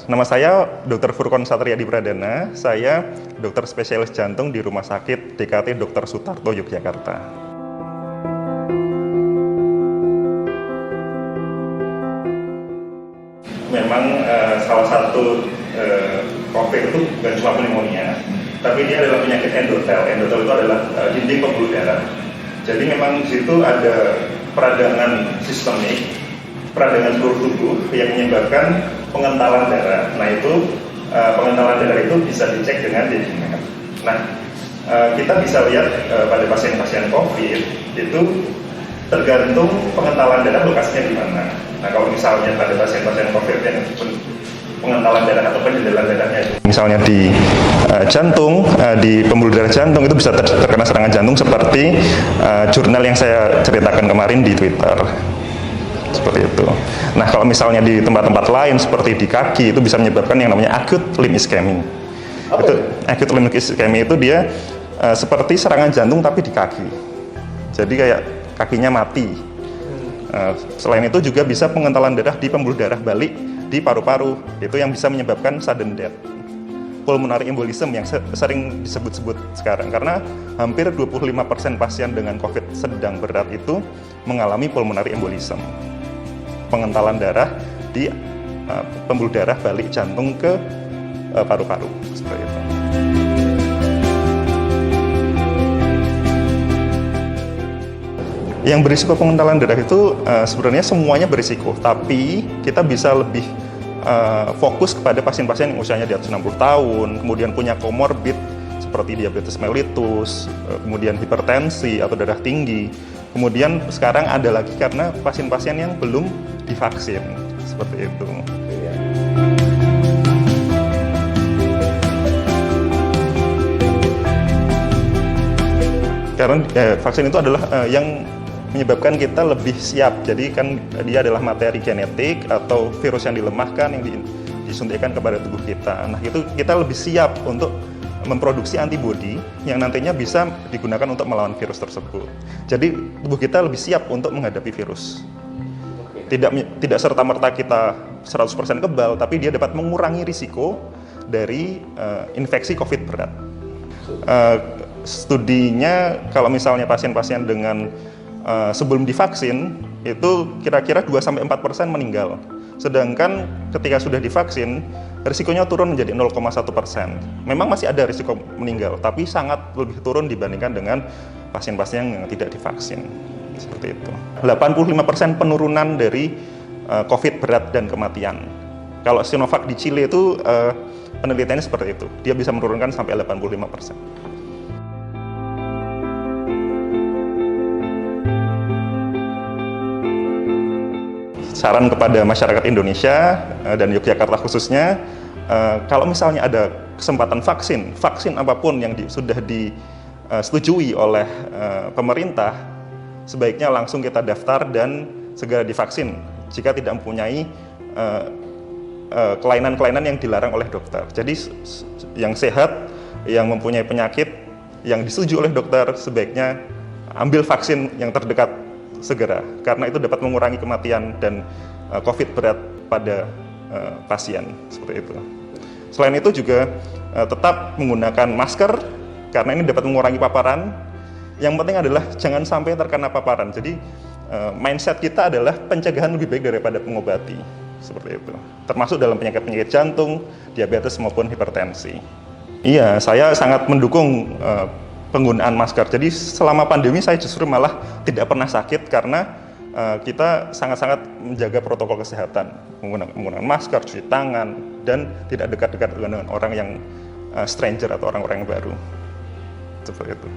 Nama saya Dr. Furkon Satriadi Pradana, saya dokter spesialis jantung di Rumah Sakit DKT Dr. Sutarto, Yogyakarta. Memang salah satu COVID itu bukan cuma pneumonia, tapi dia adalah penyakit endotel. Endotel itu adalah dinding pembuluh darah. Jadi memang di situ ada peradangan sistemik, peradangan seluruh tubuh yang menyebabkan pengentalan darah. Nah itu pengentalan darah itu bisa dicek dengan dedimer. Nah kita bisa lihat pada pasien-pasien COVID itu tergantung pengentalan darah lokasinya di mana. Nah kalau misalnya pada pasien-pasien COVID yang pengentalan darah atau penjendelan darahnya itu misalnya di jantung, di pembuluh darah jantung, itu bisa terkena serangan jantung seperti jurnal yang saya ceritakan kemarin di Twitter. Seperti itu. Nah, kalau misalnya di tempat-tempat lain seperti di kaki itu bisa menyebabkan yang namanya acute limb ischemia. Itu acute limb ischemia itu dia seperti serangan jantung tapi di kaki. Jadi kayak kakinya mati. Selain itu juga bisa pengentalan darah di pembuluh darah balik di paru-paru. Itu yang bisa menyebabkan sudden death. Pulmonary embolism yang sering disebut-sebut sekarang, karena hampir 25% pasien dengan COVID sedang berat itu mengalami pulmonary embolism. Pengentalan darah di pembuluh darah balik jantung ke paru-paru, seperti itu. Yang berisiko pengentalan darah itu sebenarnya semuanya berisiko, tapi kita bisa lebih fokus kepada pasien-pasien yang usianya di atas 60 tahun, kemudian punya komorbid seperti diabetes mellitus, kemudian hipertensi atau darah tinggi. Kemudian sekarang ada lagi karena pasien-pasien yang belum divaksin, seperti itu. Karena vaksin itu adalah yang menyebabkan kita lebih siap. Jadi kan dia adalah materi genetik atau virus yang dilemahkan yang disuntikkan kepada tubuh kita. Nah itu kita lebih siap untuk memproduksi antibodi yang nantinya bisa digunakan untuk melawan virus tersebut. Jadi tubuh kita lebih siap untuk menghadapi virus. Tidak serta-merta kita 100% kebal, tapi dia dapat mengurangi risiko dari infeksi COVID berat. Studinya kalau misalnya pasien-pasien dengan sebelum divaksin itu kira-kira 2-4% meninggal. Sedangkan ketika sudah divaksin, risikonya turun menjadi 0,1%. Memang masih ada risiko meninggal, tapi sangat lebih turun dibandingkan dengan pasien-pasien yang tidak divaksin. Seperti itu. 85% penurunan dari COVID berat dan kematian. Kalau Sinovac di Chile itu penelitiannya seperti itu. Dia bisa menurunkan sampai 85%. Saran kepada masyarakat Indonesia dan Yogyakarta khususnya, kalau misalnya ada kesempatan vaksin apapun yang sudah disetujui oleh pemerintah, sebaiknya langsung kita daftar dan segera divaksin jika tidak mempunyai kelainan-kelainan yang dilarang oleh dokter. Jadi yang sehat, yang mempunyai penyakit yang disetujui oleh dokter, sebaiknya ambil vaksin yang terdekat segera, karena itu dapat mengurangi kematian dan COVID berat pada pasien, seperti itu. Selain itu juga tetap menggunakan masker, karena ini dapat mengurangi paparan. Yang penting adalah jangan sampai terkena paparan. Jadi mindset kita adalah pencegahan lebih baik daripada pengobati, seperti itu. Termasuk dalam penyakit-penyakit jantung, diabetes maupun hipertensi. Iya, saya sangat mendukung penggunaan masker. Jadi selama pandemi saya justru malah tidak pernah sakit karena kita sangat-sangat menjaga protokol kesehatan, menggunakan masker, cuci tangan, dan tidak dekat-dekat dengan orang yang stranger atau orang-orang yang baru. Seperti itu.